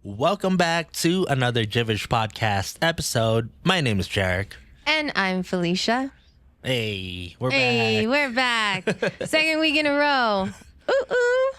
Welcome back to another JERiCK podcast episode. My name is JERiCK. And I'm Felicia. Hey, we're back. Second week in a row. Ooh.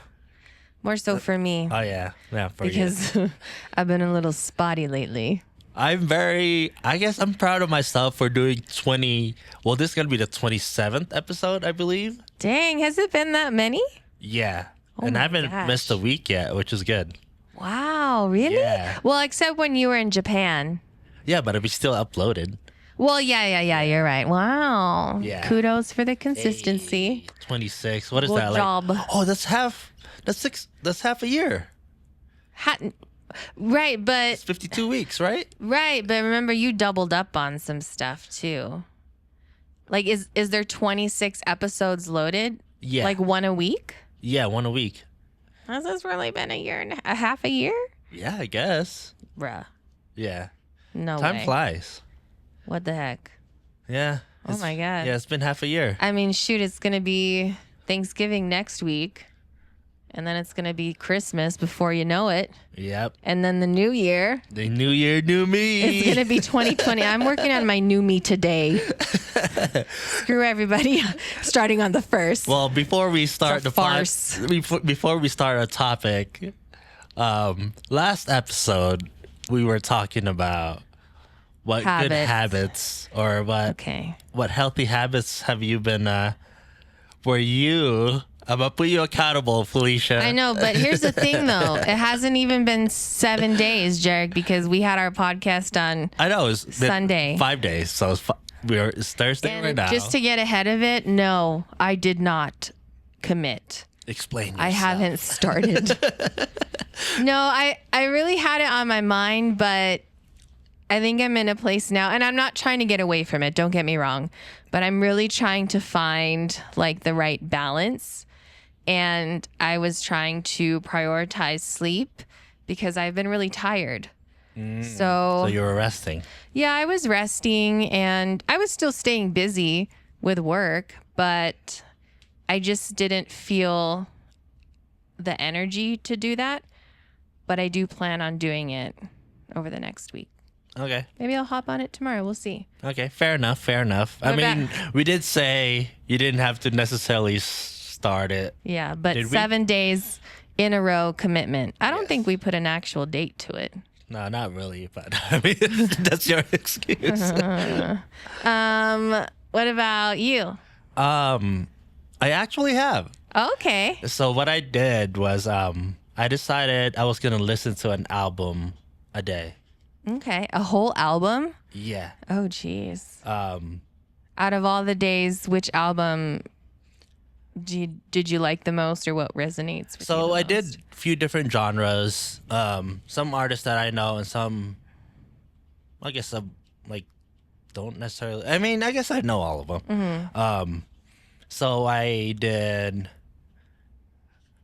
More so for me. Oh, yeah. Yeah, for because you. I've been a little spotty lately. I'm proud of myself for doing 20. Well, this is going to be the 27th episode, I believe. Dang, has it been that many? Yeah. Oh and I my haven't gosh. missed a week yet, which is good. Wow, really? Yeah. Well, except when you were in Japan. Yeah, but it'll be still uploaded. Well, yeah, you're right. Wow. Yeah. Kudos for the consistency. Hey, 26. What is Good that? job. Like, oh, that's half a year. Right, but It's 52 weeks, right? right, but remember you doubled up on some stuff too. Like is there 26 episodes loaded? Yeah. Like one a week? Yeah, one a week. Has this really been a half a year? Yeah, I guess. Bruh. Yeah. No Time way. flies. What the heck? Yeah. Oh my God. Yeah, it's been half a year. I mean, shoot, it's going to be Thanksgiving next week. And then it's going to be Christmas before you know it. Yep. And then the new year. The new year, new me. It's going to be 2020. I'm working on my new me today. Screw everybody starting on the 1st. Well, before we start farce. before we start a topic, last episode we were talking about what good habits or what healthy habits have you been for you. I'm going to put you accountable, Felicia. I know, but here's the thing, though. It hasn't even been 7 days, JERiCK, because we had our podcast on I know. It's been Sunday. 5 days. So it's Thursday and right now. just to get ahead of it, no, I did not commit. Explain yourself. I haven't started. No, I really had it on my mind, but I think I'm in a place now, and I'm not trying to get away from it. Don't get me wrong, but I'm really trying to find like the right balance. And I was trying to prioritize sleep because I've been really tired. So you were resting. yeah, I was resting and I was still staying busy with work, but I just didn't feel the energy to do that. But I do plan on doing it over the next week. Okay. Maybe I'll hop on it tomorrow. We'll see. Okay. Fair enough. I mean, we did say you didn't have to necessarily start it. Yeah, but Did we? 7 days in a row commitment. I don't Yes. think we put an actual date to it. No, not really. But I mean, that's your excuse. What about you? I actually have. Okay. So what I did was I decided I was going to listen to an album a day. Okay. A whole album? Yeah. Oh, jeez. Out of all the days, which album did you like the most, or what resonates with you So the I did most? a few different genres. Some artists that I know and some, I guess, don't necessarily. I mean, I guess I know all of them. Mm-hmm. So I did.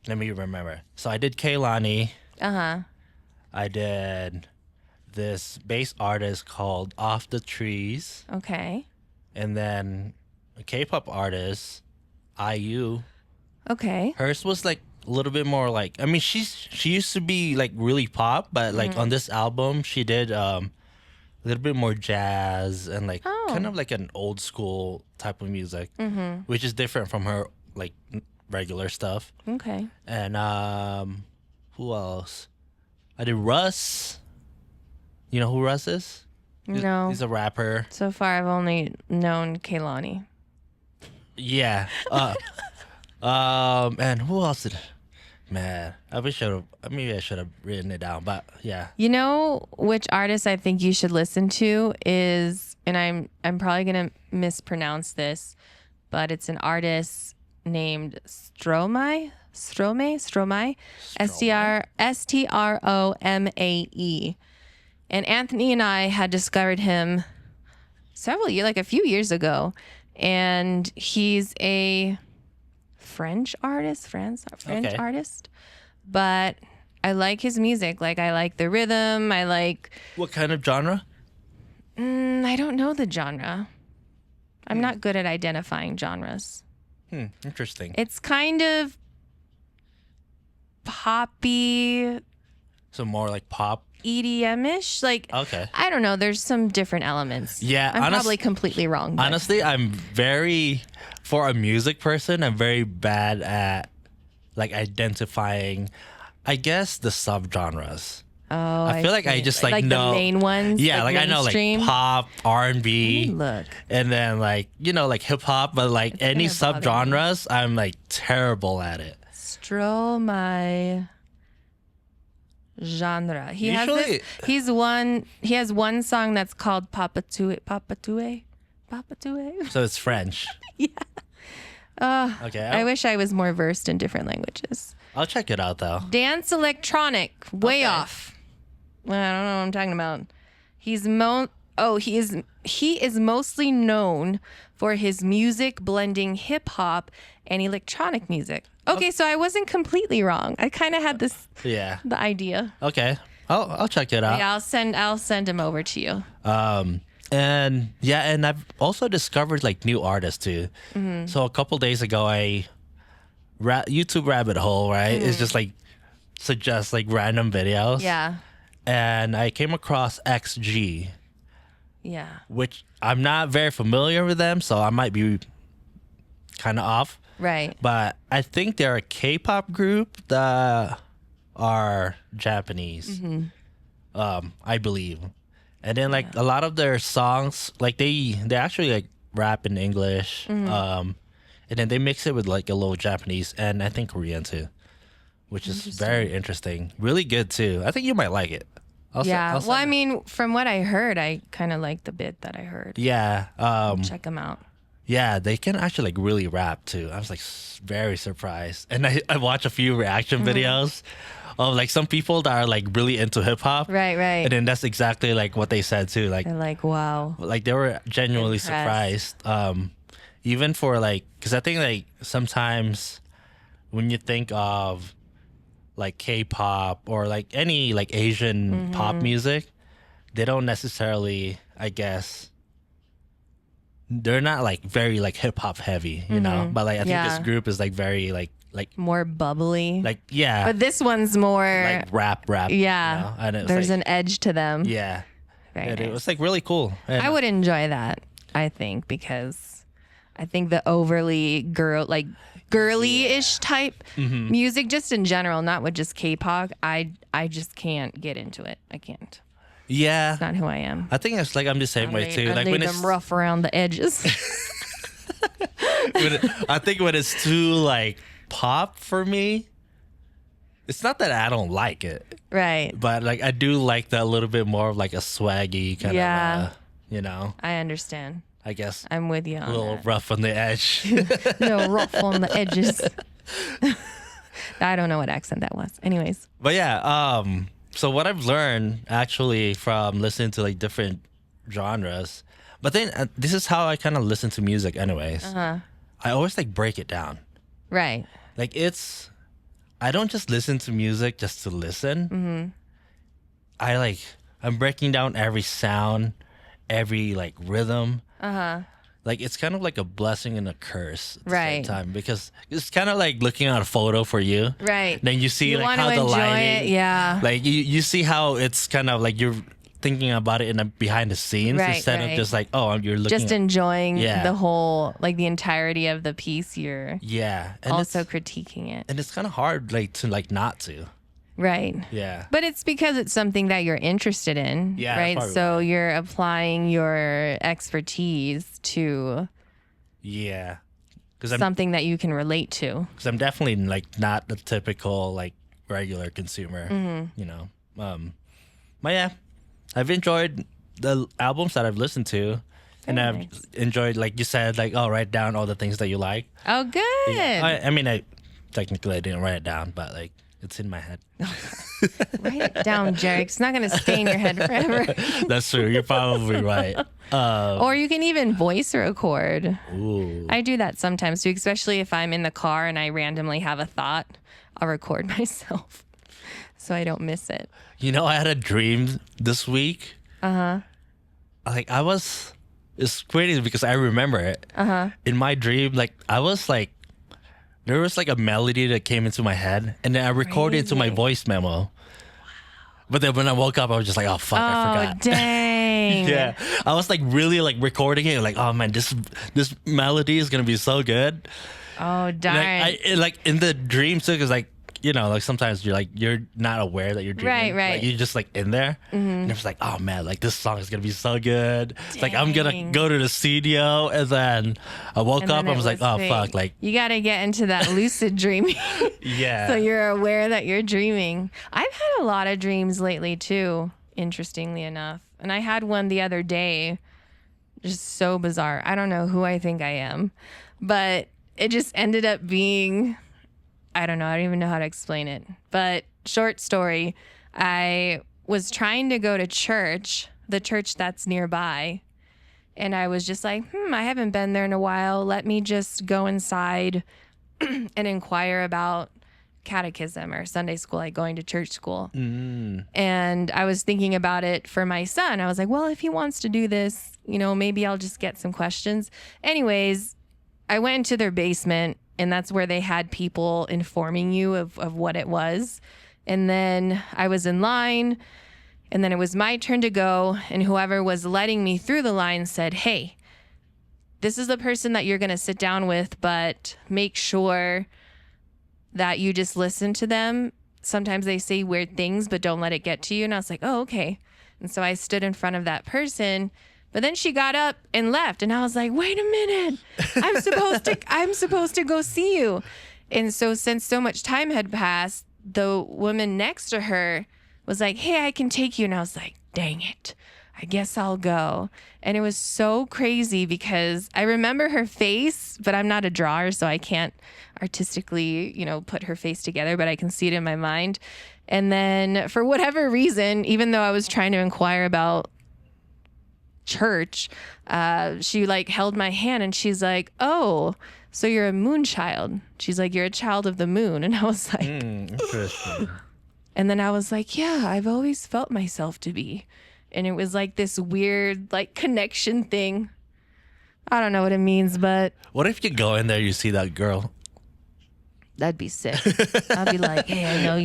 Let me remember. So I did Kehlani. Uh-huh. I did this bass artist called Off the Trees, Okay. and then a K-pop artist, IU. Okay. Hers was like a little bit more like. I mean, she used to be like really pop, but like on this album, she did a little bit more jazz and like kind of like an old school type of music, which is different from her like regular stuff. Okay. And who else? I did Russ. You know who Russ is? No. He's a rapper. So far, I've only known Kehlani. Yeah. And who else did? Man, maybe I should have written it down, but yeah. You know which artist I think you should listen to is, and I'm probably gonna mispronounce this, But it's an artist named Stromae, Stromai, Stromai. And Anthony and I had discovered him a few years ago. And he's a French artist. But I like his music. Like, I like the rhythm. I like... What kind of genre? I don't know the genre. I'm not good at identifying genres. Interesting. It's kind of poppy. So more like pop? EDM-ish. Like, okay. I don't know. There's some different elements. Yeah. I'm probably completely wrong. Honestly, for a music person, I'm very bad at like identifying, I guess, the subgenres. Oh, I feel like I just like know the main ones. Yeah, like I know like pop, R&B, look, and then like like hip hop, but like it's any subgenres, I'm like terrible at it. Stromae genre. He has one song that's called Papa Tue. So it's French. Yeah. Okay. I wish I was more versed in different languages. I'll check it out though. Dance electronic, way off. Well, I don't know what I'm talking about. He is mostly known for his music blending hip hop and electronic music. Okay, so I wasn't completely wrong. I kind of had the idea. Okay. I'll check it out. Yeah, I'll send him over to you. And I've also discovered like new artists too. Mm-hmm. So a couple days ago, YouTube rabbit hole, right? It's just like suggest like random videos. Yeah. And I came across XG. Yeah. Which I'm not very familiar with them, so I might be kind of off. Right. But I think they're a K-pop group that are Japanese. Mm-hmm. I believe. And then like a lot of their songs, like they actually like rap in English. Mm-hmm. And then they mix it with like a little Japanese and I think Korean too, which is very interesting. Really good too. I think you might like it. Well, I mean, from what I heard, I kind of liked the bit that I heard. Yeah. Check them out. Yeah, they can actually like really rap too. I was like very surprised. And I watched a few reaction videos of like some people that are like really into hip hop. Right. And then that's exactly like what they said too. Like, they're like, wow. Like they were genuinely surprised. Even for like, because I think like sometimes when you think of like K-pop or like any like Asian pop music, they don't necessarily, I guess, they're not like very like hip hop heavy, you know. But like I think this group is like very like more bubbly. Like yeah. But this one's more like rap. Yeah. You know? And it there's like, an edge to them. Yeah. Very and nice. it was like really cool. And I would enjoy that, I think, because I think the overly girly-ish type music, just in general, not with just K-pop, I just can't get into it. I can't. Yeah. It's not who I am. I think it's like I'm the same way too. Like when them rough around the edges. I think when it's too like pop for me, it's not that I don't like it. Right. But like I do like that little bit more of like a swaggy kind of, you know. I understand. I guess I'm with you on a little that. rough on the edge. A little rough on the edges. I don't know what accent that was. Anyways. But yeah, so what I've learned actually from listening to like different genres, but then this is how I kind of listen to music anyways. I always like break it down. Right. Like I don't just listen to music just to listen. I'm breaking down every sound, every like rhythm. Like it's kind of like a blessing and a curse at the same time, because it's kind of like looking at a photo for you. Right. Then you see you like how the lighting. Yeah. Like you see how it's kind of like you're thinking about it in a behind the scenes instead of just like, oh, you're looking just enjoying the whole, like the entirety of the piece. You're and also critiquing it. And it's kind of hard like to like not to. Right. Yeah. But it's because it's something that you're interested in. Yeah. Right. So you're applying your expertise to something that you can relate to. Because I'm definitely like not the typical like regular consumer, you know. But yeah, I've enjoyed the albums that I've listened to. And I've enjoyed, like you said, like, write down all the things that you like. Oh, good. Yeah. I mean, I didn't write it down, but like, it's in my head. Write it down, JERiCK. It's not going to stay in your head forever. That's true. You're probably right. Or you can even voice record. Ooh. I do that sometimes too, especially if I'm in the car and I randomly have a thought. I'll record myself so I don't miss it. You know, I had a dream this week. Like it's crazy because I remember it. In my dream, like I was like, there was like a melody that came into my head, and then I recorded it to my voice memo. Wow. But then when I woke up, I was just like, oh fuck, I forgot. Dang. Yeah, I was like really like recording it, like, oh man, this melody is gonna be so good. Oh darn! Like in the dream too, because like, you know, like sometimes you're not aware that you're dreaming. Right. Like you're just like in there, and it's like, oh man, like this song is gonna be so good. It's like I'm gonna go to the studio, and then I woke up, I was like, oh fuck, like you gotta get into that lucid dreaming. Yeah. So you're aware that you're dreaming. I've had a lot of dreams lately too, interestingly enough, and I had one the other day, just so bizarre. I don't know who I think I am, but it just ended up being, I don't know. I don't even know how to explain it. But short story, I was trying to go to church, the church that's nearby. And I was just like, I haven't been there in a while. Let me just go inside and inquire about catechism or Sunday school, like going to church school. And I was thinking about it for my son. I was like, well, if he wants to do this, you know, maybe I'll just get some questions. Anyways, I went into their basement, and that's where they had people informing you of what it was. And then I was in line, and then it was my turn to go, and whoever was letting me through the line said, hey, this is the person that you're going to sit down with, but make sure that you just listen to them. Sometimes they say weird things, but don't let it get to you. And I was like, oh, okay. And so I stood in front of that person. But then she got up and left, and I was like, wait a minute, I'm supposed to go see you. And so since so much time had passed, the woman next to her was like, hey, I can take you. And I was like, dang it, I guess I'll go. And it was so crazy because I remember her face, but I'm not a drawer, so I can't artistically, you know, put her face together, but I can see it in my mind. And then for whatever reason, even though I was trying to inquire about church, she like held my hand, and she's like, oh, so you're a moon child. She's like, you're a child of the moon. And I was like, interesting. And then I was like, yeah, I've always felt myself to be. And it was like this weird like connection thing. I don't know what it means, but what if you go in there, you see that girl? That'd be sick. I'd be like, hey, I know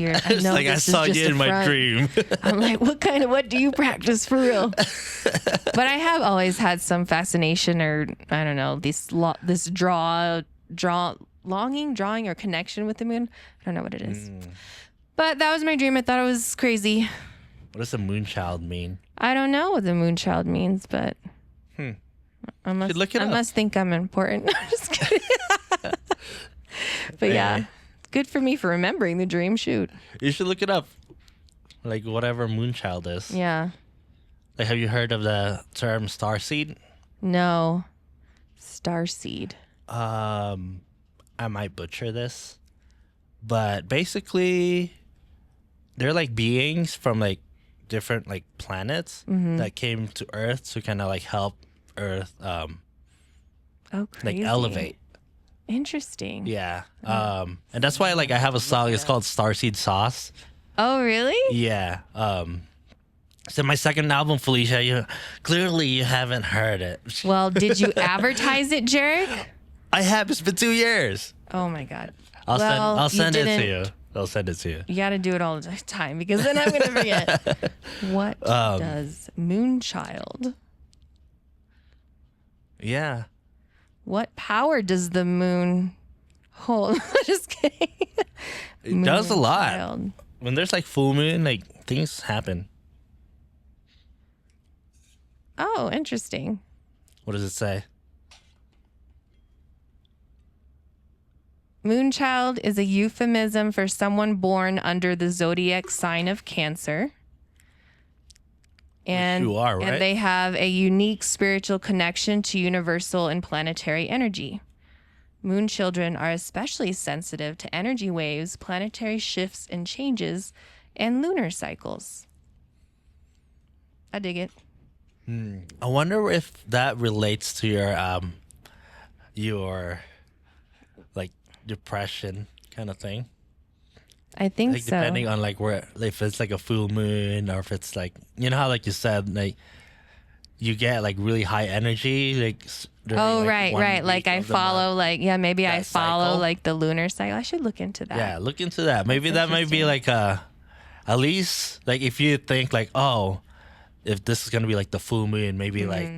like, I saw you in my dream. I'm like, what do you practice for real? But I have always had some fascination, or I don't know, this drawing or connection with the moon. I don't know what it is. But that was my dream. I thought it was crazy. What does a moon child mean? I don't know what the moon child means, but I must think I'm important. I'm just kidding. But yeah, good for me for remembering the dream. Shoot. You should look it up. Like whatever moonchild is. Yeah. Like, have you heard of the term starseed? No. Starseed. I might butcher this, but basically they're like beings from like different like planets that came to Earth to kind of like help Earth like elevate. Interesting. Yeah. And that's why like I have a song, it's called Starseed Sauce. Oh, really? Yeah. So my second album, Felicia, you haven't heard it. Well, did you advertise it, JERiCK? I have. It's been 2 years. Oh my God. I'll send it to you. I'll send it to you. You got to do it all the time, because then I'm going to forget. What does Moonchild? Yeah. What power does the moon hold? Just kidding. It does a lot. When there's like full moon, like things happen. Oh, interesting. What does it say? Moonchild is a euphemism for someone born under the zodiac sign of Cancer. And, you are, right? And they have a unique spiritual connection to universal and planetary energy. Moon children are especially sensitive to energy waves, planetary shifts and changes, and lunar cycles. I dig it. I wonder if that relates to your like depression kind of thing. I think like, so. Depending on like where, if it's like a full moon, or if it's like, you know how like you said, like you get like really high energy, like during, right. Like I follow, maybe I follow cycle. like the lunar cycle. I should look into that. Yeah, look into that. Maybe that might be like a at least like if you think like, oh, if this is gonna be like the full moon, maybe like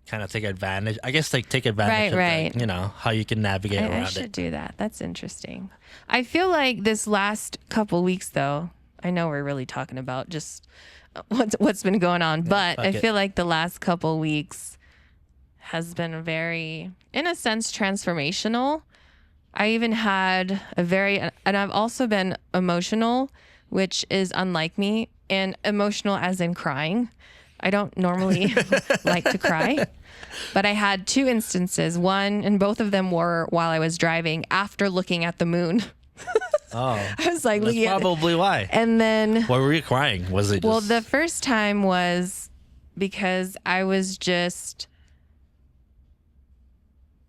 kind of take advantage. I guess like take advantage of like, you know, how you can navigate around it. I should do that. That's interesting. I feel like this last couple weeks though, I know we're really talking about just what's been going on, but I feel like the last couple weeks has been very, in a sense, transformational. I even had and I've also been emotional, which is unlike me, and emotional as in crying. I don't normally like to cry, but I had 2 instances. One, and both of them were while I was driving after looking at the moon. Oh, I was like, that's probably why. And then, why were you crying? Was it just... Well, the first time was because I was just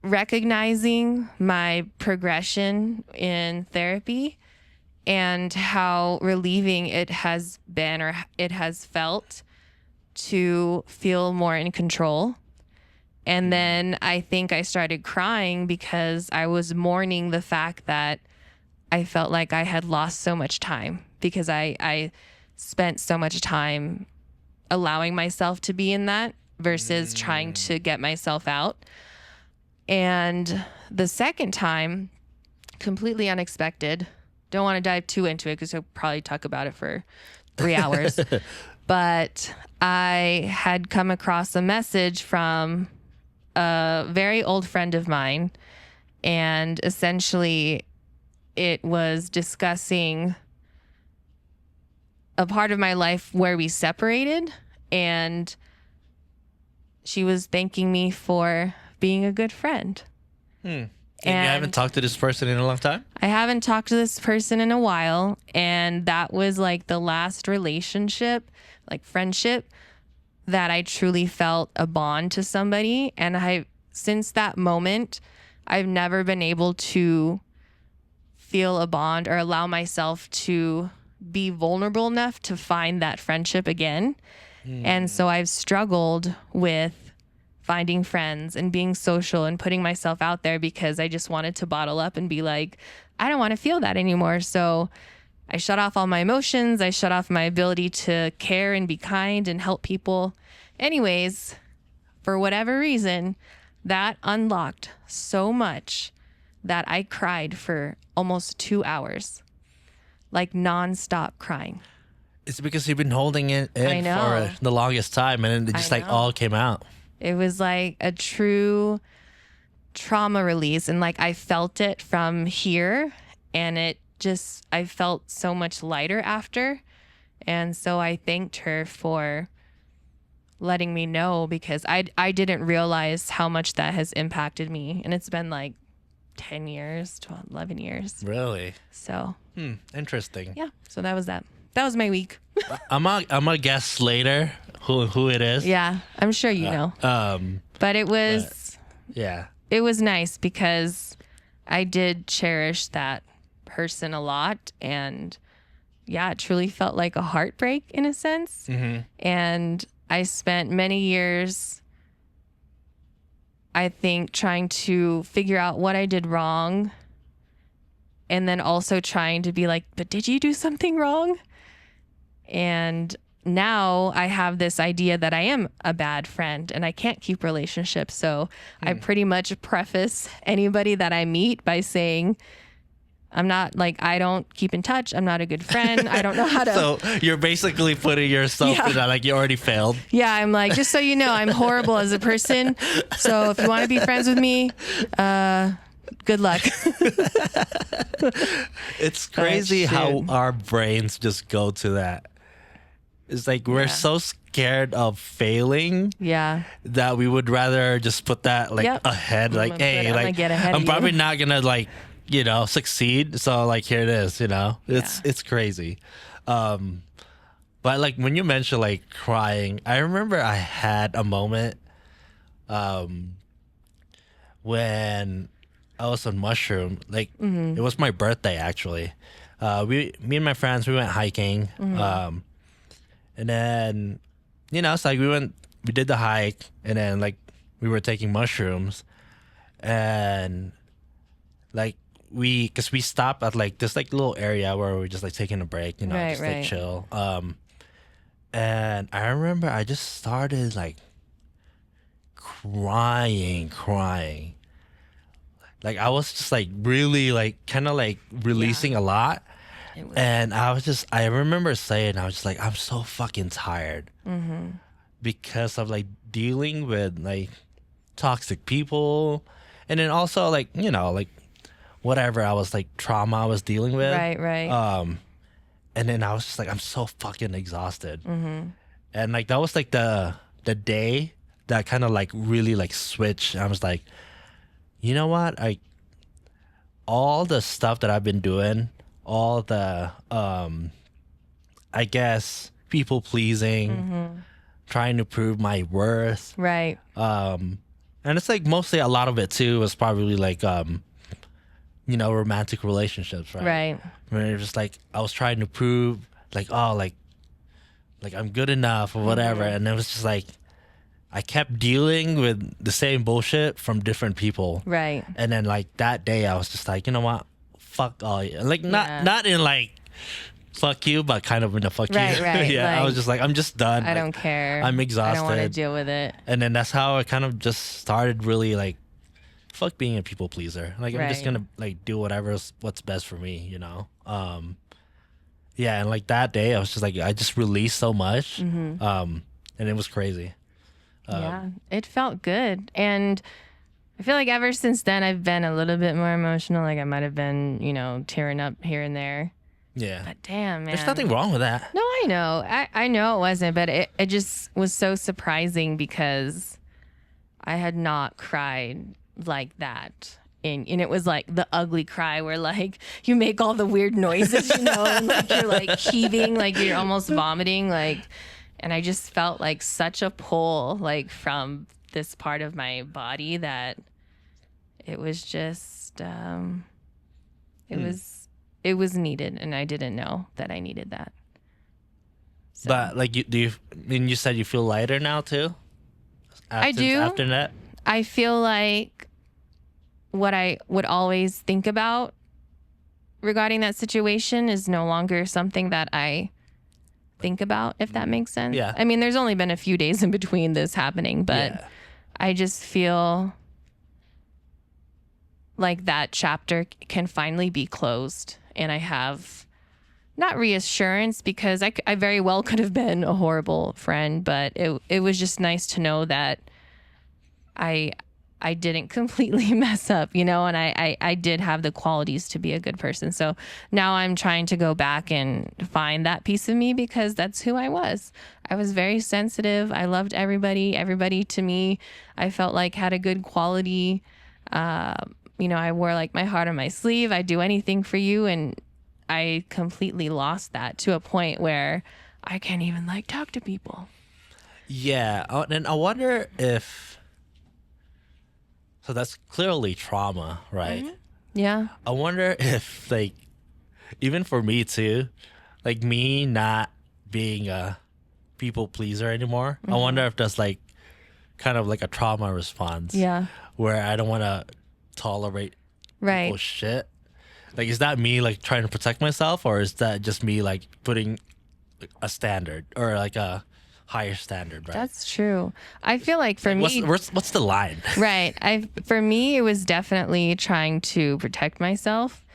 recognizing my progression in therapy and how relieving it has been, or it has felt, to feel more in control. And then I think I started crying because I was mourning the fact that I felt like I had lost so much time, because I spent so much time allowing myself to be in that versus trying to get myself out. And the second time, completely unexpected. Don't want to dive too into it because I'll probably talk about it for 3 hours. But I had come across a message from a very old friend of mine, and essentially it was discussing a part of my life where we separated, and she was thanking me for being a good friend. And you haven't talked to this person in a long time? I haven't talked to this person in a while, and that was like the last relationship, like friendship, that I truly felt a bond to somebody. And since that moment, I've never been able to feel a bond or allow myself to be vulnerable enough to find that friendship again. And so I've struggled with finding friends and being social and putting myself out there, because I just wanted to bottle up and be like, I don't want to feel that anymore. So I shut off all my emotions. I shut off my ability to care and be kind and help people. Anyways, for whatever reason, that unlocked so much that I cried for almost 2 hours, like nonstop crying. It's because you've been holding it in for the longest time, and it just like all came out. It was like a true trauma release, and like I felt it from here, and I felt so much lighter after. And so I thanked her for letting me know, because I didn't realize how much that has impacted me. And it's been like 10 years, 12, 11 years. Really? So. Interesting. Yeah. So that was that. That was my week. I'm gonna guess later who it is. Yeah, I'm sure you know. But it was. Yeah. It was nice because I did cherish that person a lot, and yeah, it truly felt like a heartbreak in a sense. And I spent many years, I think, trying to figure out what I did wrong, and then also trying to be like, but did you do something wrong? And now I have this idea that I am a bad friend and I can't keep relationships. So I pretty much preface anybody that I meet by saying, I'm not, like, I don't keep in touch. I'm not a good friend. I don't know how to. So you're basically putting yourself in that, like you already failed. Yeah, I'm like, just so you know, I'm horrible as a person. So if you want to be friends with me, good luck. It's crazy how our brains just go to that. It's like we're so scared of failing that we would rather just put that like ahead. Like, hey, like I'm probably not gonna like, you know, succeed. So like here it is, you know. It's crazy. But like when you mentioned like crying, I remember I had a moment when I was on mushroom. Like it was my birthday actually. Me and my friends, we went hiking. And then, you know, it's like we did the hike, and then like we were taking mushrooms, and like because we stopped at like this like little area where we're just like taking a break, you know, Right, just right. like chill. And I remember I just started like crying. Like I was just like really like kind of like releasing a lot. And I remember saying, I was just like, I'm so fucking tired because of like dealing with like toxic people. And then also like, you know, like whatever I was like trauma I was dealing with. Right. And then I was just like, I'm so fucking exhausted. And like that was like the day that kind of like really like switched. I was like, you know what? All the stuff that I've been doing, all the I guess people pleasing, trying to prove my worth. Right. And it's like mostly a lot of it too was probably like you know, romantic relationships, right? Right. Where it was just like I was trying to prove like, oh, like I'm good enough or whatever. And it was just like I kept dealing with the same bullshit from different people. Right. And then like that day I was just like, you know what? Fuck all you. Like not in like fuck you, but kind of in a fuck you. Right. Yeah. Like, I was just like, I'm just done. I don't care. I'm exhausted. I don't want to deal with it. And then that's how I kind of just started really like, fuck being a people pleaser. Like I'm just gonna like do what's best for me, you know? Yeah, and like that day I was just like I just released so much. And it was crazy. Yeah. It felt good. And I feel like ever since then I've been a little bit more emotional. Like I might have been, you know, tearing up here and there. Yeah. But damn, man. There's nothing wrong with that. No, I know. I know it wasn't, but it just was so surprising because I had not cried like that. And it was like the ugly cry where like you make all the weird noises, you know, and like you're like heaving, like you're almost vomiting, like, and I just felt like such a pull like from this part of my body that it was just it was needed, and I didn't know that I needed that. So. But like you said you feel lighter now too? I do. After that? I feel like what I would always think about regarding that situation is no longer something that I think about, if that makes sense. Yeah. I mean, there's only been a few days in between this happening, but I just feel like that chapter can finally be closed. And I have not reassurance because I very well could have been a horrible friend, but it was just nice to know that I didn't completely mess up, you know, and I did have the qualities to be a good person. So now I'm trying to go back and find that piece of me because that's who I was. I was very sensitive. I loved everybody. Everybody to me, I felt like had a good quality. You know, I wore like my heart on my sleeve. I'd do anything for you. And I completely lost that to a point where I can't even like talk to people. Yeah. And I wonder if, so that's clearly trauma, right? Yeah. I wonder if like, even for me too, like me not being a people pleaser anymore, I wonder if that's like kind of like a trauma response. Yeah. Where I don't want to tolerate people's shit. Like, is that me like trying to protect myself, or is that just me like putting a standard or like a higher standard, right? That's true. I feel like for me, what's the line? Right. For me, it was definitely trying to protect myself,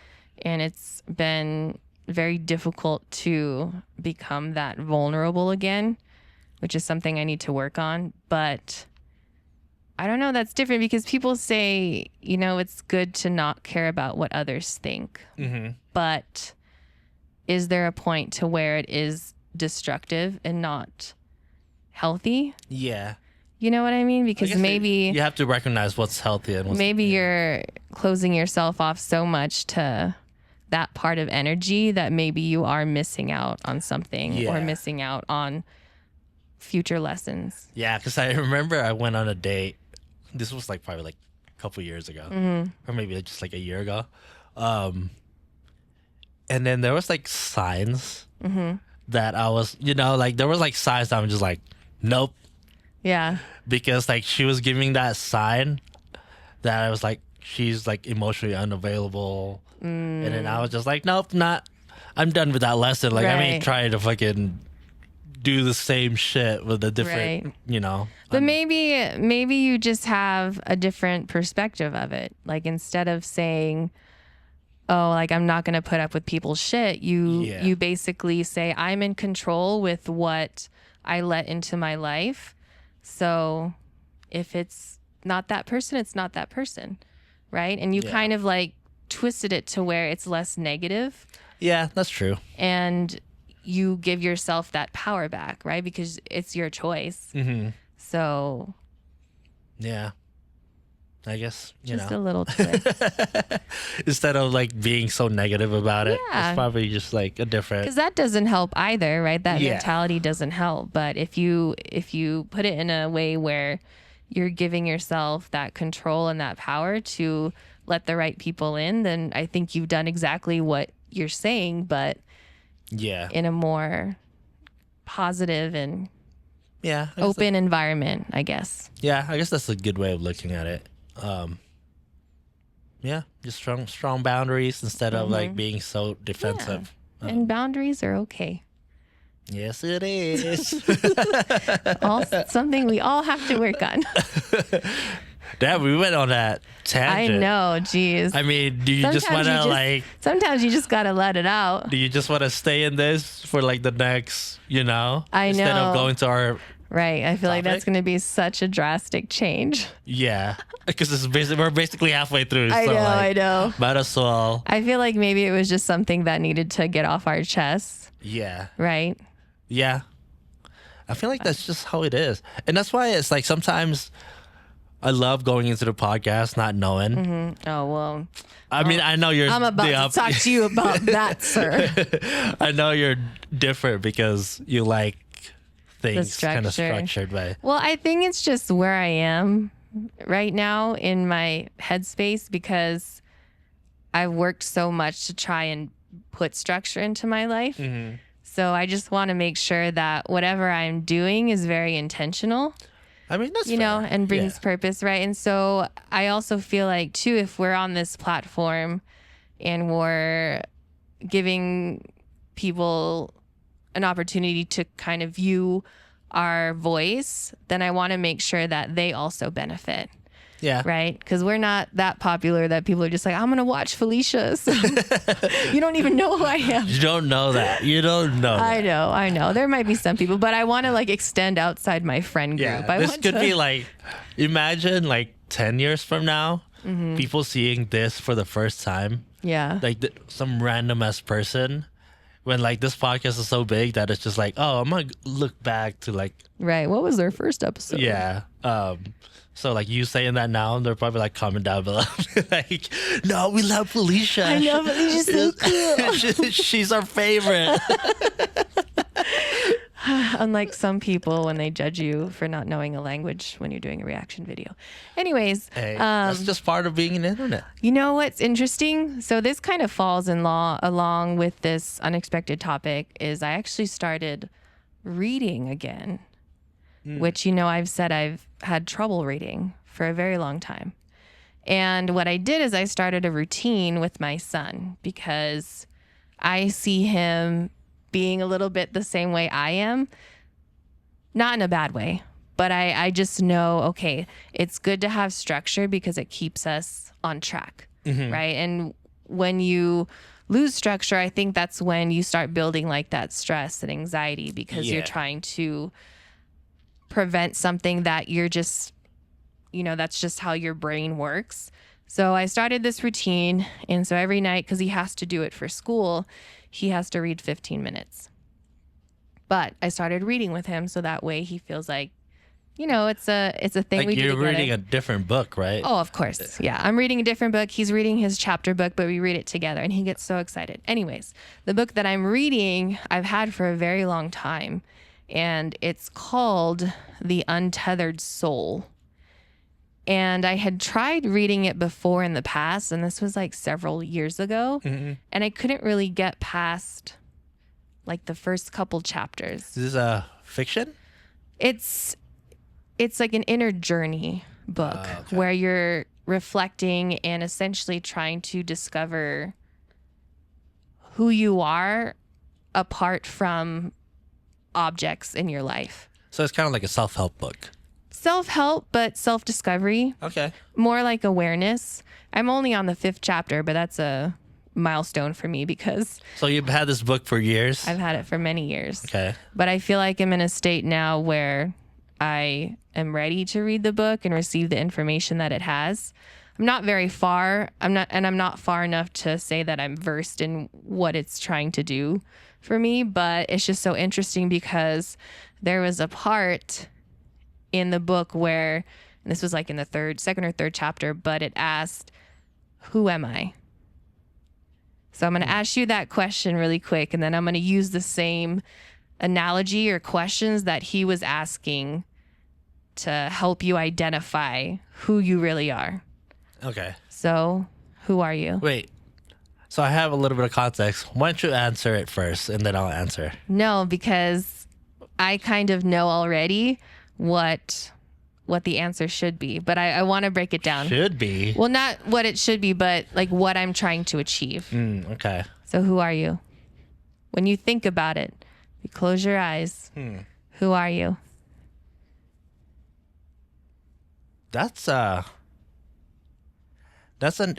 and it's been very difficult to become that vulnerable again, which is something I need to work on. But I don't know, that's different because people say, you know, it's good to not care about what others think. But is there a point to where it is destructive and not healthy? Yeah. You know what I mean? Because maybe you have to recognize what's healthy and what's maybe you're closing yourself off so much to that part of energy that maybe you are missing out on something or missing out on future lessons. Yeah, because I remember I went on a date. This was like probably like a couple years ago, or maybe just like a year ago. And then there was like signs that I was, you know, like there was like signs that I'm just like, nope. Yeah. Because like she was giving that sign that I was like, she's like emotionally unavailable. And then I was just like, nope, I'm done with that lesson. Like, I ain't trying to fucking do the same shit with a different, But maybe you just have a different perspective of it. Like, instead of saying, oh, like, I'm not going to put up with people's shit, you basically say, I'm in control with what I let into my life. So if it's not that person, it's not that person. Right. And you kind of like twisted it to where it's less negative. Yeah, that's true. And you give yourself that power back, right? Because it's your choice. Mm-hmm. So. Yeah. I guess, just a little twist. Instead of like being so negative about it, it's probably just like a different. Because that doesn't help either, right? That mentality doesn't help. But if you put it in a way where you're giving yourself that control and that power to let the right people in, then I think you've done exactly what you're saying, but in a more positive and open environment, I guess. Yeah, I guess that's a good way of looking at it. Just strong boundaries instead of like being so defensive. And boundaries are okay. Yes, it is. Something we all have to work on. Damn, we went on that tangent. I know, geez. I mean, do you sometimes just want to like... Sometimes you just got to let it out. Do you just want to stay in this for like the next, I know. Instead of going to our... Right. I feel like that's going to be such a drastic change. Yeah. Because we're basically halfway through. I know. Might as well. I feel like maybe it was just something that needed to get off our chests. Yeah. Right? Yeah. I feel like that's just how it is. And that's why it's like sometimes I love going into the podcast not knowing. Mm-hmm. Oh, well. I mean, I know you're... I'm about to talk to you about that, sir. I know you're different because you like things kind of structured by... Well, I think it's just where I am right now in my headspace because I've worked so much to try and put structure into my life. Mm-hmm. So I just want to make sure that whatever I'm doing is very intentional. I mean, that's fair. And brings purpose, right? And so I also feel like, too, if we're on this platform and we're giving people an opportunity to kind of view our voice, then I want to make sure that they also benefit. Yeah. Right? Because we're not that popular that people are just like, I'm going to watch Felicia. So you don't even know who I am. You don't know that. You don't know that. I know. There might be some people, but I want to like extend outside my friend group. Yeah. This could be like, imagine like 10 years from now, people seeing this for the first time. Yeah. Like some random ass person. When like this podcast is so big that it's just like, oh, I'm going to look back to like. Right. What was their first episode? Yeah. So like you saying that now, they're probably like comment down below. Like, no, we love Felicia. I know, Felicia's so cool. She's our favorite. Unlike some people when they judge you for not knowing a language when you're doing a reaction video. Anyways. Hey, that's just part of being an internet. You know what's interesting? So this kind of falls in along with this unexpected topic is I actually started reading again. Which, I've said I've had trouble reading for a very long time. And what I did is I started a routine with my son because I see him being a little bit the same way I am. Not in a bad way, but I just know, okay, it's good to have structure because it keeps us on track, right? And when you lose structure, I think that's when you start building like that stress and anxiety because you're trying to prevent something that you're just, that's just how your brain works. So I started this routine. And so every night, because he has to do it for school, he has to read 15 minutes. But I started reading with him so that way he feels like, it's a thing like we do together. You're reading a different book, right? Oh, of course. Yeah. I'm reading a different book. He's reading his chapter book, but we read it together and he gets so excited. Anyways, the book that I'm reading, I've had for a very long time. And it's called The Untethered Soul. And I had tried reading it before in the past, and this was like several years ago. Mm-hmm. And I couldn't really get past like the first couple chapters. Is this a fiction? It's like an inner journey book where you're reflecting and essentially trying to discover who you are apart from objects in your life. So it's kind of like a self-help book. Self-help, but self-discovery. Okay. More like awareness. I'm only on the 5th chapter, but that's a milestone for me because... So you've had this book for years? I've had it for many years. Okay. But I feel like I'm in a state now where I am ready to read the book and receive the information that it has. I'm not very far. I'm not far enough to say that I'm versed in what it's trying to do for me, but it's just so interesting because there was a part in the book where, and this was like in the second or third chapter, but it asked, who am I? So I'm going to ask you that question really quick, and then I'm going to use the same analogy or questions that he was asking to help you identify who you really are. Okay. So, who are you? Wait. So I have a little bit of context. Why don't you answer it first, and then I'll answer? No, because I kind of know already what the answer should be, but I want to break it down. Should be? Well, not what it should be, but like what I'm trying to achieve. Okay. So who are you? When you think about it, you close your eyes. Who are you? That's an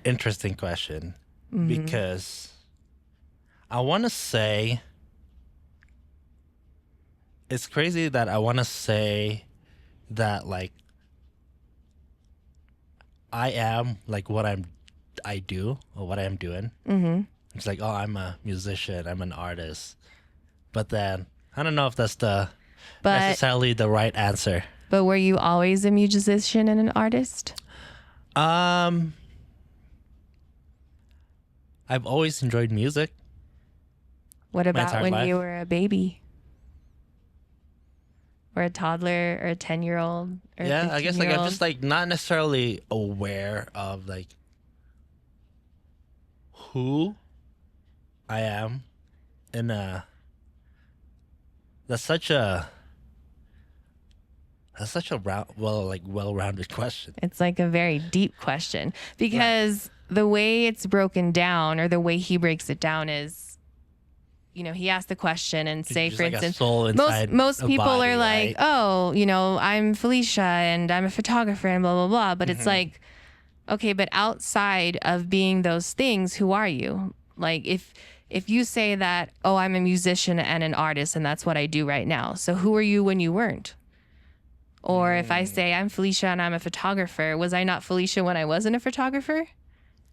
interesting question because I want to say it's crazy that I want to say that like I am like what I do or what I am doing. It's like, oh, I'm a musician, I'm an artist, but then I don't know if that's necessarily the right answer. But were you always a musician and an artist? I've always enjoyed music. What about when life. you were a baby? Or a toddler or a 10-year-old? Or Yeah, I guess like I'm 15-year-old? just like not necessarily aware of like who I am in that's such a well-rounded question. It's like a very deep question because the way it's broken down or the way he breaks it down is, you know, he asked the question and say, for like instance, a soul inside most a people body, are like, right? oh, you know, I'm Felicia and I'm a photographer and blah, blah, blah. But it's like, okay, but outside of being those things, who are you? Like if you say that, oh, I'm a musician and an artist and that's what I do right now. So who are you when you weren't? Or if I say I'm Felicia and I'm a photographer, was I not Felicia when I wasn't a photographer?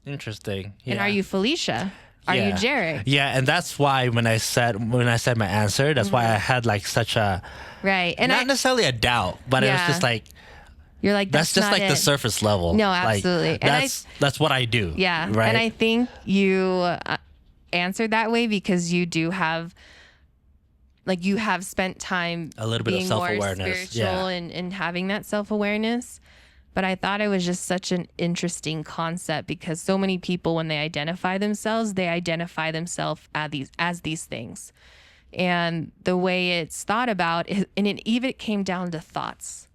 Interesting. Yeah. And are you Felicia? Are you JERiCK? Yeah, and that's why when I said my answer, that's why I had like such a right, and not necessarily a doubt, but it was just like you're like that's just like the surface level. No, absolutely. Like, that's what I do. Yeah, right. And I think you answered that way because you do have. Like you have spent time a little bit being of self-awareness, more spiritual and having that self-awareness. But I thought it was just such an interesting concept because so many people, when they identify themselves as these things. And the way it's thought about, and it even came down to thoughts.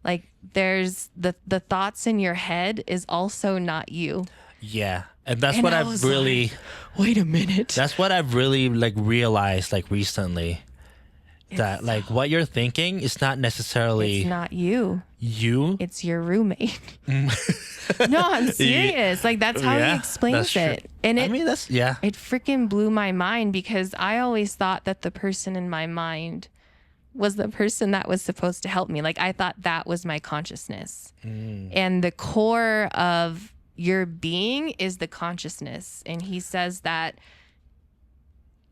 Like there's the thoughts in your head is also not you. Yeah. And that's what I've really like, wait a minute. That's what I've really like realized like recently. That like what you're thinking is not necessarily it's not you. It's your roommate. No, I'm serious. Like that's how he explains it. And I mean that's it freaking blew my mind because I always thought that the person in my mind was the person that was supposed to help me. Like I thought that was my consciousness. And the core of your being is the consciousness. And he says that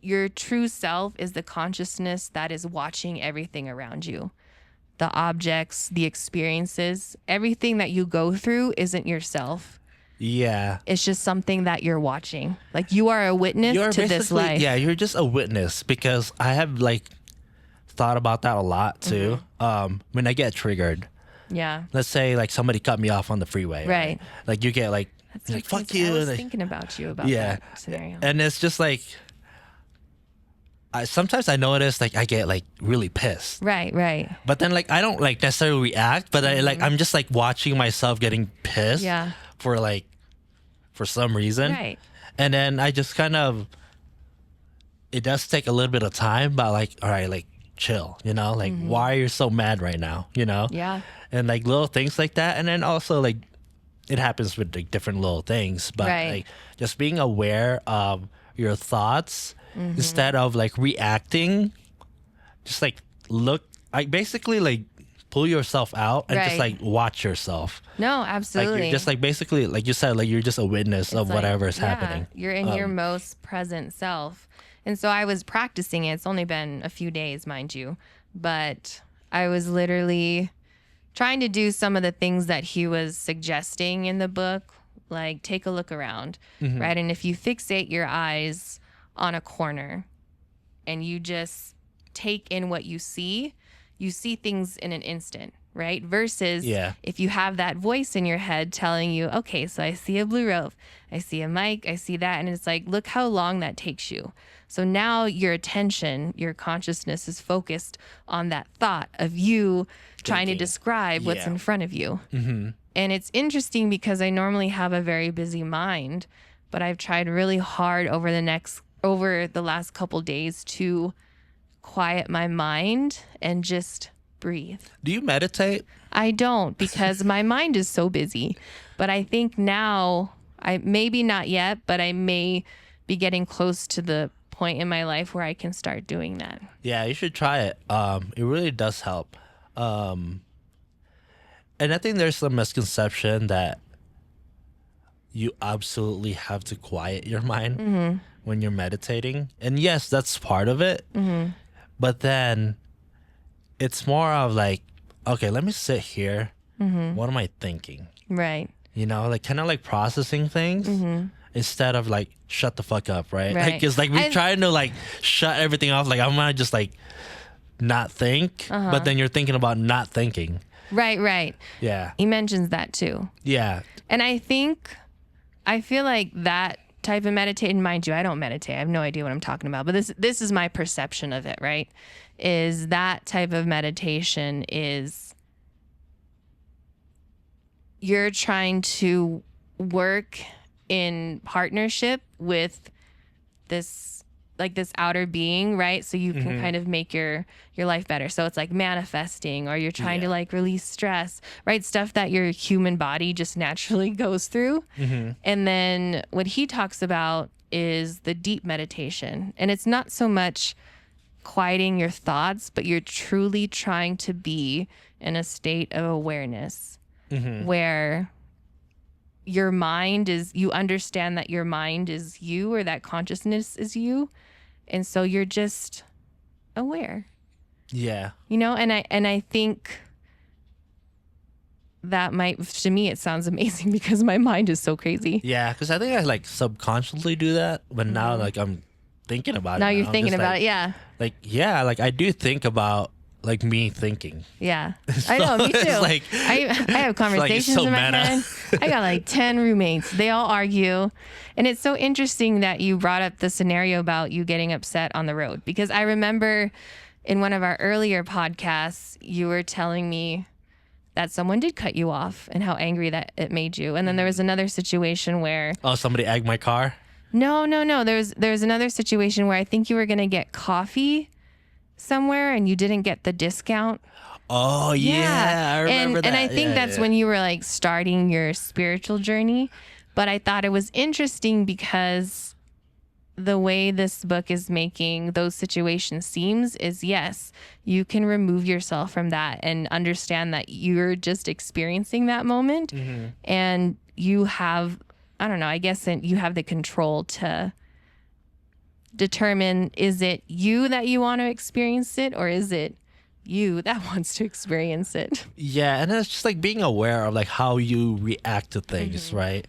your true self is the consciousness that is watching everything around you. The objects, the experiences, everything that you go through isn't yourself. Yeah. It's just something that you're watching. Like you are a witness to this life. Yeah, you're just a witness because I have like thought about that a lot too. When I get triggered. Yeah. Let's say like somebody cut me off on the freeway. Right. Like you get like, like fuck you. I was like, thinking about you about that scenario. And it's just like sometimes I notice like I get like really pissed. Right. But then like I don't like necessarily react, but I'm just like watching myself getting pissed for some reason. Right. And then I just kind of, it does take a little bit of time, but like, all right, like chill, like why are you so mad right now, Yeah. And like little things like that. And then also like it happens with like different little things, but like just being aware of your thoughts instead of like reacting, just like basically like pull yourself out and just like watch yourself. No, absolutely. Like you're just like basically like you said, like you're just a witness of whatever is happening. You're in your most present self. And so I was practicing it. It's only been a few days, mind you, but I was literally trying to do some of the things that he was suggesting in the book, like take a look around, right? And if you fixate your eyes on a corner and you just take in what you see things in an instant, right? Versus if you have that voice in your head telling you, okay, so I see a blue rope, I see a mic, I see that. And it's like, look how long that takes you. So now your attention, your consciousness is focused on that thought of you trying to describe what's in front of you. And it's interesting because I normally have a very busy mind, but I've tried really hard over the last couple days to quiet my mind and just breathe. Do you meditate? I don't, because my mind is so busy. But I think now, maybe not yet, but I may be getting close to the point in my life where I can start doing that. Yeah, you should try it. It really does help. And I think there's some misconception that you absolutely have to quiet your mind when you're meditating. And yes, that's part of it. But then it's more of like, okay, let me sit here. What am I thinking? Right. Like kind of like processing things instead of like shut the fuck up, right? Like it's like we're trying to like shut everything off. Like I'm gonna just like not think, but then you're thinking about not thinking. Right. Yeah. He mentions that too. Yeah. And I feel like that type of meditation, mind you, I don't meditate. I have no idea what I'm talking about, but this is my perception of it, right? Is that type of meditation is you're trying to work in partnership with this outer being, right? So you can kind of make your life better. So it's like manifesting, or you're trying to like release stress, right? Stuff that your human body just naturally goes through. And then what he talks about is the deep meditation. And it's not so much quieting your thoughts, but you're truly trying to be in a state of awareness where your mind you understand that your mind is you, or that consciousness is you. And so you're just aware. Yeah. And I think that to me, it sounds amazing because my mind is so crazy. Yeah, because I think I like subconsciously do that, but now like I'm thinking about it. Now you're thinking about it, yeah. Like I do think about like me thinking. Yeah. I know, me too. Like, I have conversations in my head. I got like 10 roommates. They all argue. And it's so interesting that you brought up the scenario about you getting upset on the road, because I remember in one of our earlier podcasts, you were telling me that someone did cut you off and how angry that it made you. And then there was another situation where... Oh, somebody egged my car? No. There's another situation where I think you were going to get coffee somewhere and you didn't get the discount. Oh, yeah. I remember that. And I think that's when you were like starting your spiritual journey. But I thought it was interesting because the way this book is making those situations seems is, yes, you can remove yourself from that and understand that you're just experiencing that moment. And you have, I don't know, I guess you have the control to determine, is it you that you want to experience it, or is it you that wants to experience it? Yeah, and it's just like being aware of like how you react to things, right?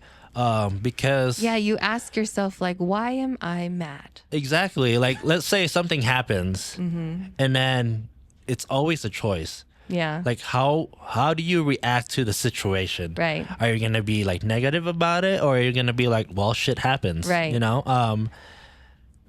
Because you ask yourself like, why am I mad? Exactly. Like, let's say something happens, and then it's always a choice. Yeah. Like how do you react to the situation? Right. Are you gonna be like negative about it, or are you gonna be like, well, shit happens? Right.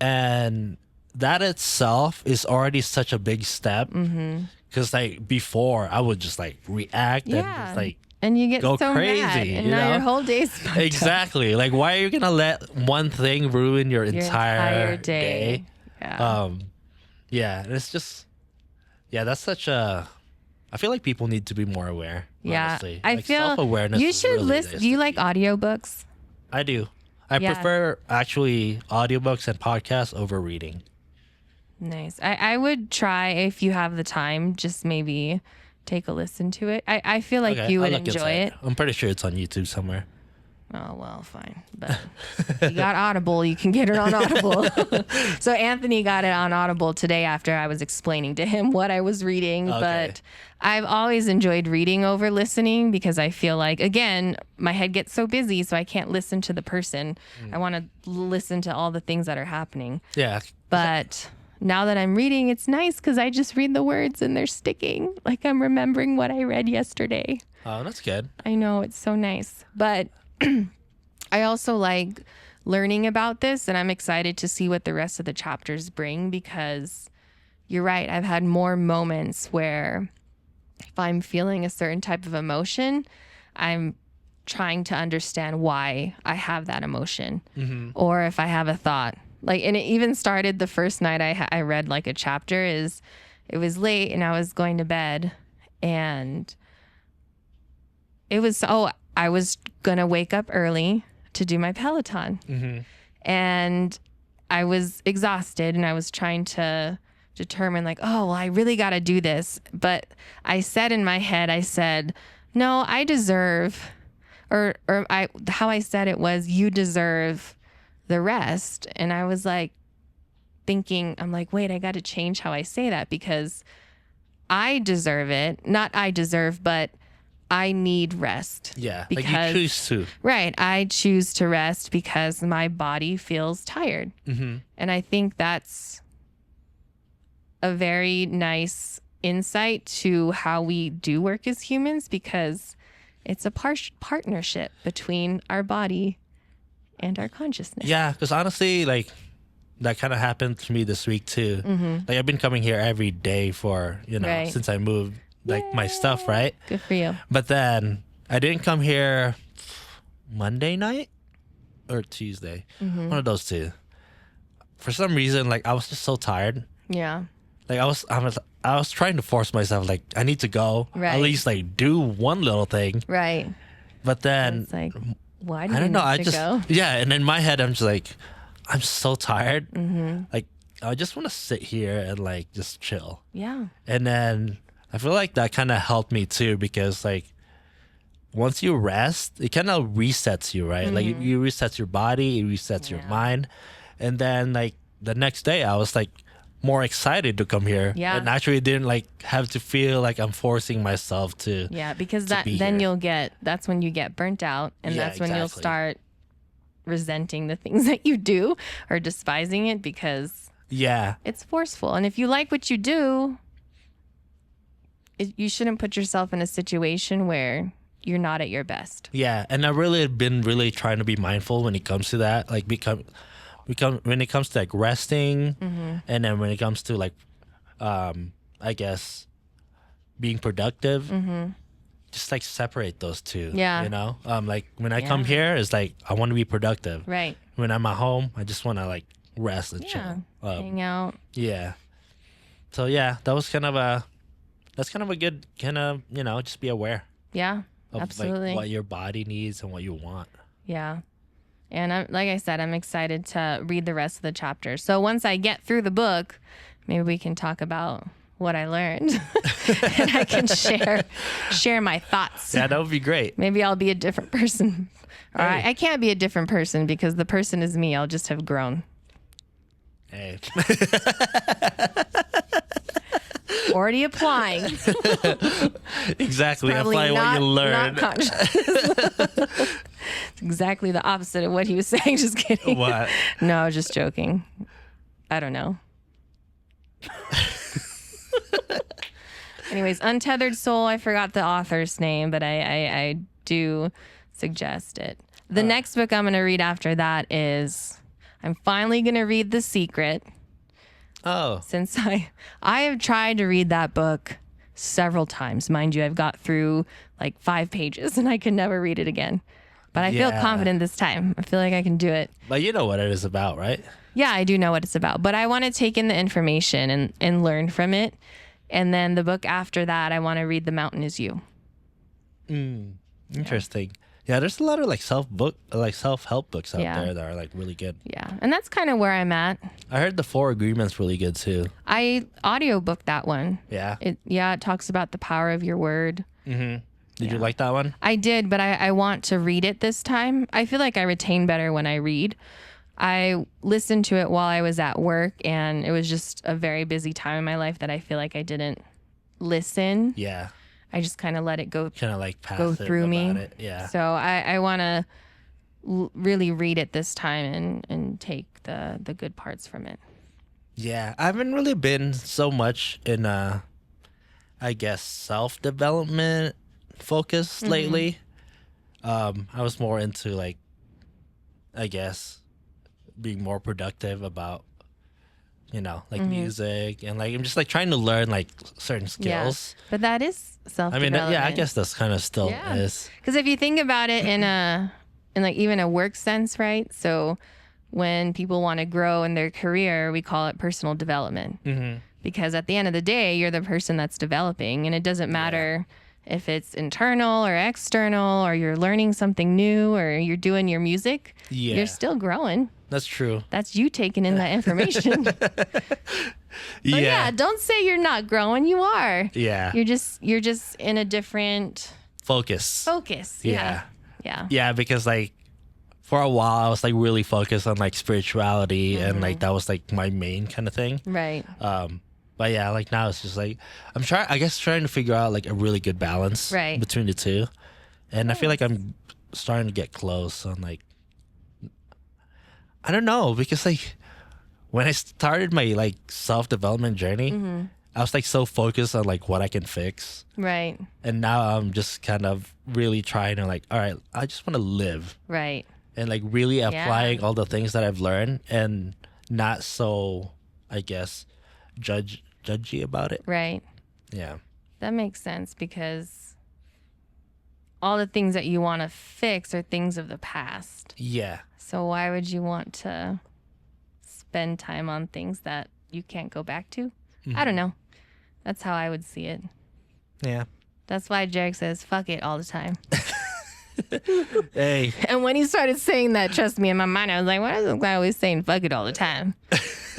And that itself is already such a big step. Because like before, I would just like react and just like and you get go so crazy, mad, and now your whole day's fucked exactly up. Like, why are you gonna let one thing ruin your entire day? Yeah. And it's just that's such a. I feel like people need to be more aware. Honestly. I like, feel self-awareness you should really listen. Do you like audiobooks? I do. I prefer actually audiobooks and podcasts over reading. Nice. I would try, if you have the time, just maybe take a listen to it. I feel like you would enjoy it. I'm pretty sure it's on YouTube somewhere. Oh, well, fine. But you got Audible. You can get it on Audible. So Anthony got it on Audible today after I was explaining to him what I was reading. Okay. But I've always enjoyed reading over listening because I feel like, again, my head gets so busy, so I can't listen to the person. I want to listen to all the things that are happening. Yeah. But now that I'm reading, it's nice because I just read the words and they're sticking. Like I'm remembering what I read yesterday. Oh, that's good. I know. It's so nice. But I also like learning about this, and I'm excited to see what the rest of the chapters bring, because you're right. I've had more moments where if I'm feeling a certain type of emotion, I'm trying to understand why I have that emotion, or if I have a thought. Like, and it even started the first night I read like a chapter. It was late and I was going to bed, and it was I was going to wake up early to do my Peloton. And I was exhausted, and I was trying to determine like, oh, well, I really got to do this. But I said in my head, I said, no, I deserve, how I said it was, you deserve the rest. And I was like thinking, I'm like, wait, I got to change how I say that, because I deserve it. Not I deserve, but I need rest. Yeah, because, like you choose to. Right. I choose to rest because my body feels tired. And I think that's a very nice insight to how we do work as humans, because it's a partnership between our body and our consciousness. Yeah, because honestly, like, that kind of happened to me this week too. Like, I've been coming here every day for, since I moved. Like my stuff, right? Good for you. But then I didn't come here Monday night or Tuesday. One of those two. For some reason, like I was just so tired. Yeah. Like I was trying to force myself, like I need to go. Right. At least like do one little thing. Right. But then it's like, why do you I don't know. need to go? Yeah, and in my head I'm just like, I'm so tired. Like I just want to sit here and like just chill. Yeah. And then I feel like that kind of helped me too, because like once you rest, it kind of resets you, right? Like you resets your body, it resets your mind. And then like the next day I was like more excited to come here. Yeah. And actually didn't like have to feel like I'm forcing myself to. Yeah, because that's when you get burnt out, and that's when you'll start resenting the things that you do or despising it, because it's forceful. And if you like what you do, you shouldn't put yourself in a situation where you're not at your best. Yeah, and I've really been trying to be mindful when it comes to that. Like when it comes to like resting, and then when it comes to like, I guess, being productive, just like separate those two. Yeah. Like when I come here, it's like I want to be productive. Right. When I'm at home, I just want to like rest and chill, hang out. Yeah. So yeah, that's kind of a good kind of, just be aware. Yeah, of absolutely. Like what your body needs and what you want. Yeah. And like I said, I'm excited to read the rest of the chapters. So once I get through the book, maybe we can talk about what I learned and I can share my thoughts. Yeah, that would be great. Maybe I'll be a different person. Or I can't be a different person, because the person is me. I'll just have grown. Hey. Already applying. Exactly. Apply what you learned. It's exactly the opposite of what he was saying. Just kidding. What? No, just joking. I don't know. Anyways, Untethered Soul. I forgot the author's name, but I do suggest it. The next book I'm going to read after that is, I'm finally going to read The Secret. Oh. Since I have tried to read that book several times. Mind you, I've got through like 5 pages and I can never read it again. But I feel confident this time. I feel like I can do it. But you know what it is about, right? Yeah, I do know what it's about. But I want to take in the information and learn from it. And then the book after that, I want to read The Mountain Is You. Interesting. Yeah, there's a lot of like self-help books out there that are like really good. Yeah, and that's kind of where I'm at. I heard the 4 Agreements really good too. I audiobooked that one. Yeah. It talks about the power of your word. Mm-hmm. Did you like that one? I did, but I want to read it this time. I feel like I retain better when I read. I listened to it while I was at work, and it was just a very busy time in my life that I feel like I didn't listen. Yeah. I just kind of let it go. Kind of like go through me. It. Yeah. So I want to really read it this time and take the good parts from it. Yeah, I haven't really been so much in I guess self-development focus lately. I was more into like, I guess, being more productive about, like music, and like I'm just like trying to learn like certain skills. Yeah, but that is self-development. I mean, I guess that's kind of still is. Because if you think about it in like even a work sense, right? So when people want to grow in their career, we call it personal development. Mm-hmm. Because at the end of the day, you're the person that's developing, and it doesn't matter if it's internal or external, or you're learning something new, or you're doing your music. Yeah. You're still growing. That's true. That's you taking in that information. Yeah, don't say you're not growing. You are. Yeah. You're just in a different focus. Yeah. Yeah, because like for a while I was like really focused on like spirituality, and like that was like my main kind of thing. Right. But yeah, like now it's just like I'm trying to figure out like a really good balance between the two. And I feel like I'm starting to get close on like, I don't know, because like when I started my like self-development journey, I was like so focused on like what I can fix. Right. And now I'm just kind of really trying to like, all right, I just want to live. Right. And like really applying all the things that I've learned, and not so, I guess, judgy about it. Right. Yeah. That makes sense, because all the things that you want to fix are things of the past. Yeah. So why would you want to spend time on things that you can't go back to? I don't know. That's how I would see it. Yeah. That's why JERiCK says fuck it all the time. Hey. And when he started saying that, trust me, in my mind, I was like, why is this guy always saying fuck it all the time?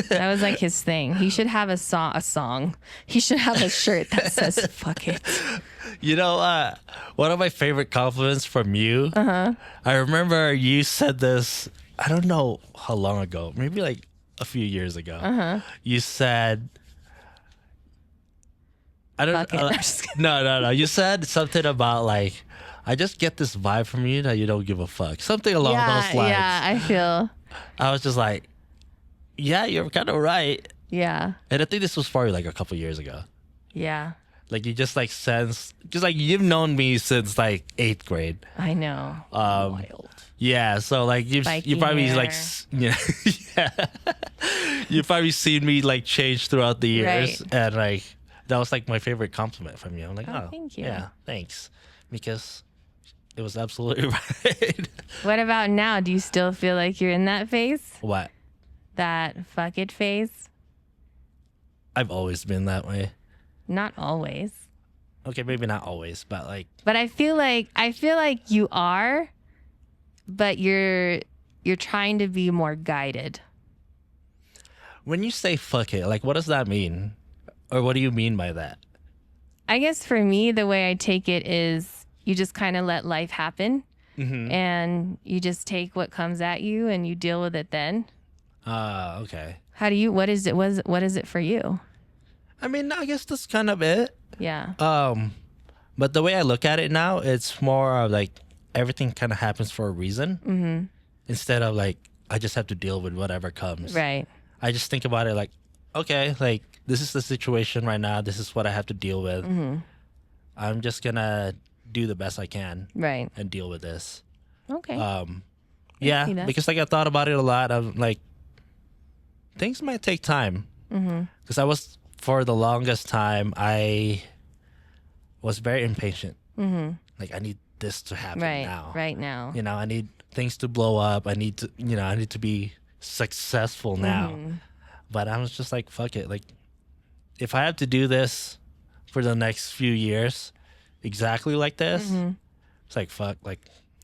That was like his thing. He should have a song. He should have a shirt that says fuck it. You know, one of my favorite compliments from you, I remember you said this, I don't know how long ago, maybe like a few years ago. You said, I don't know. No. You said something about like, I just get this vibe from you that you don't give a fuck. Something along those lines. Yeah, I feel. I was just like, yeah, you're kind of right. Yeah. And I think this was probably like a couple years ago. Yeah. Like you just like sense, just like you've known me since like 8th grade. I know. Wild. Yeah, so like you probably hair. like you probably seen me like change throughout the years, and like that was like my favorite compliment from you. I'm like, oh thank you. Yeah, thanks, because it was absolutely right. What about now? Do you still feel like you're in that phase? What? That fuck it phase? I've always been that way. Not always. Okay, maybe not always, but like. But I feel like you are, but you're trying to be more guided. When you say fuck it, like what does that mean? Or what do you mean by that? I guess for me, the way I take it is you just kind of let life happen, and you just take what comes at you and you deal with it then. Okay. What is it for you? I mean, I guess that's kind of it. Yeah. But the way I look at it now, it's more of like everything kind of happens for a reason. Instead of like, I just have to deal with whatever comes. Right. I just think about it like, okay, like this is the situation right now. This is what I have to deal with. I'm just gonna do the best I can. Right. And deal with this. Okay. Yeah, because like I thought about it a lot. I'm like, things might take time. Because I was, for the longest time, I was very impatient. Like, I need this to happen now. Right now. You know, I need things to blow up. I need to be successful now. But I was just like, fuck it. Like, if I have to do this for the next few years exactly like this, it's like, fuck, like,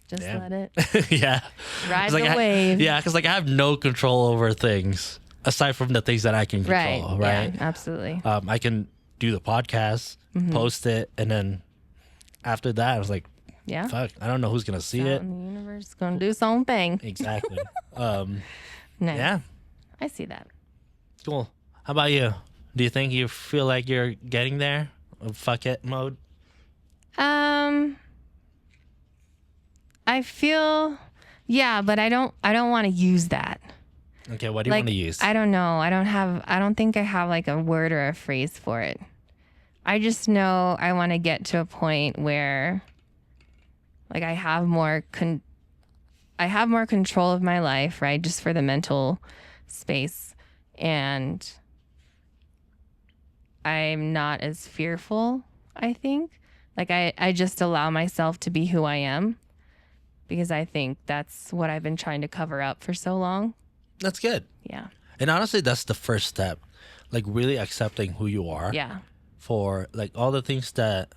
just let it. Yeah. Ride like the wave. Yeah, because like I have no control over things aside from the things that I can control, right? Yeah, absolutely. I can do the podcast, post it, and then after that, I was like, yeah, fuck, I don't know who's going to see it. The universe is going to do its own thing. Exactly. Nice. Yeah. I see that. Cool. How about you? Do you think you feel like you're getting there? Fuck it mode? I feel, yeah, but I don't want to use that. Okay, what do you want to use? I don't know. I don't think I have like a word or a phrase for it. I just know I want to get to a point where like I have more control of my life, right? Just for the mental space. And I'm not as fearful, I think. Like I just allow myself to be who I am. Because I think that's what I've been trying to cover up for so long. That's good. Yeah. And honestly, that's the first step. Like really accepting who you are. Yeah. For like all the things that,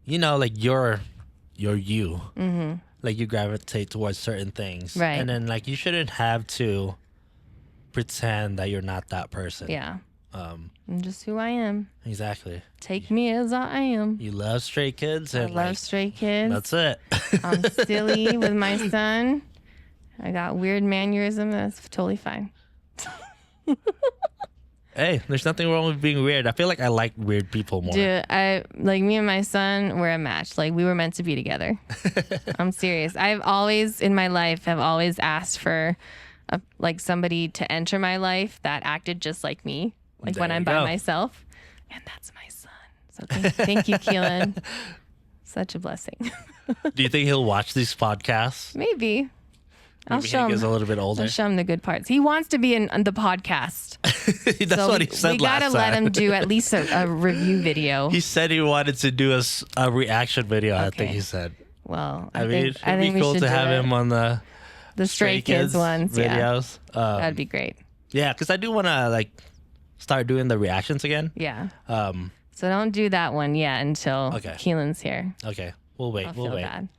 you know, like you're you. Like you gravitate towards certain things. Right. And then like you shouldn't have to pretend that you're not that person. Yeah. I'm just who I am. Exactly. Take me as I am. You love Stray Kids. And I love Stray Kids. That's it. I'm silly with my son. I got weird mannerism. That's totally fine. Hey, there's nothing wrong with being weird. I feel like I like weird people more. Dude, me and my son, we're a match. Like we were meant to be together. I'm serious. I've always in my life have always asked for like somebody to enter my life that acted just like me. Like there when I'm by myself. And that's my son. So thank you, Keelan. Such a blessing. Do you think he'll watch these podcasts? Maybe. I'll Maybe show he him. gets a little bit older. I'll show him the good parts. He wants to be in the podcast. That's so what he said last time. We gotta let him do at least a review video. He said he wanted to do a reaction video. Okay. I think he said. Well, I mean, it'd be we cool should to do have it. him on the Stray Kids ones videos. Yeah. That'd be great. Yeah, because I do want to like start doing the reactions again. Yeah. So don't do that one yet until Keelan's here. Okay, we'll wait. I'll we'll feel wait. bad.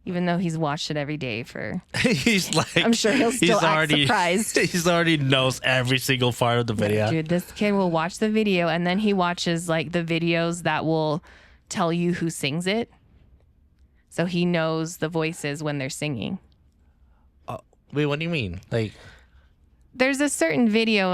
Even though he's watched it every day for. He's like. I'm sure he'll still act surprised. He's already knows every single part of the video. Dude, this kid will watch the video and then he watches like the videos that will tell you who sings it. So he knows the voices when they're singing. Wait, what do you mean? Like, there's a certain video.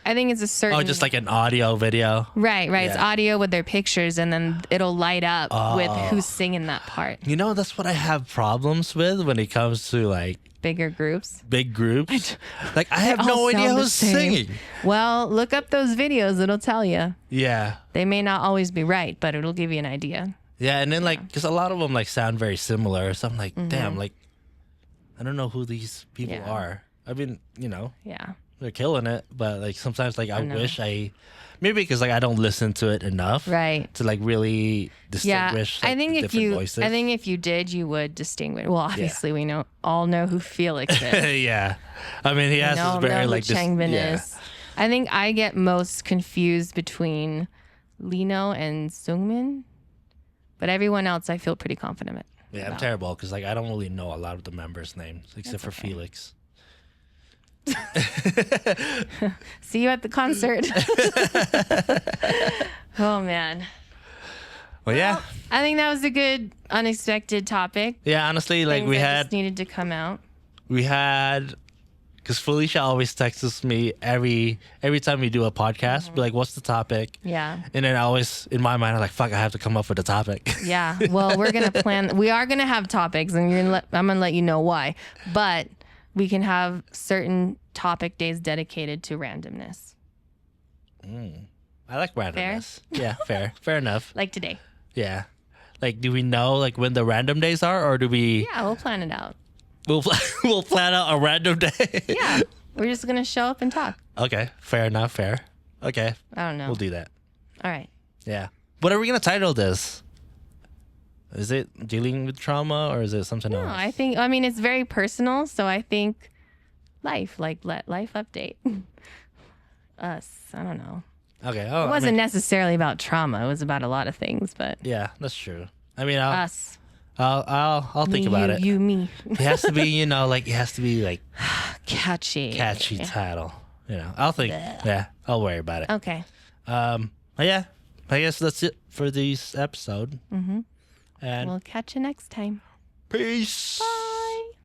I think it's a certain. Oh, just like an audio video. Right. Yeah. It's audio with their pictures, and then it'll light up with who's singing that part. You know, that's what I have problems with when it comes to like bigger groups. Big groups. Like I have no idea who's singing. Well, look up those videos. It'll tell you. Yeah. They may not always be right, but it'll give you an idea. Yeah, and then like, because a lot of them like sound very similar. So I'm like, damn, like, I don't know who these people are. I mean, you know. Yeah. They're killing it, but like sometimes like I wish maybe because like I don't listen to it enough, right, to like really distinguish. Yeah, like, I think voices. I think if you did, you would distinguish. Well, obviously we all know who Felix is. Yeah, I mean he has this very like Changbin is. I think I get most confused between Lino and Sungmin, but everyone else I feel pretty confident with. Yeah, I'm terrible because like I don't really know a lot of the members' names except for Felix. See you at the concert. Oh man. Well, yeah. I think that was a good unexpected topic. Yeah, honestly, like we just needed to come out. We had, because Felicia always texts me every time we do a podcast, be like, "What's the topic?" Yeah. And then I always in my mind I'm like, "Fuck, I have to come up with a topic." Yeah. Well, we're gonna plan. We are gonna have topics, and I'm gonna let you know why, but. We can have certain topic days dedicated to randomness. I like randomness. Fair? Yeah, fair. Fair enough. Like today. Yeah. Like, do we know like when the random days are, or do we? Yeah, we'll plan it out. We'll plan out a random day. Yeah, we're just gonna show up and talk. Okay, fair enough. Fair. Okay, I don't know. we'll do that. All right. Yeah. What are we gonna title this? Is it dealing with trauma or is it something else? No, I mean, it's very personal. So I think life, life update. Us. I don't know. Okay. It wasn't necessarily about trauma. It was about a lot of things, but. Yeah, that's true. I mean, us. I'll think about it. You, me. It has to be, it has to be like catchy title. I'll think. Blech. Yeah, I'll worry about it. Okay. But yeah, I guess that's it for this episode. Mm-hmm. And we'll catch you next time. Peace. Bye.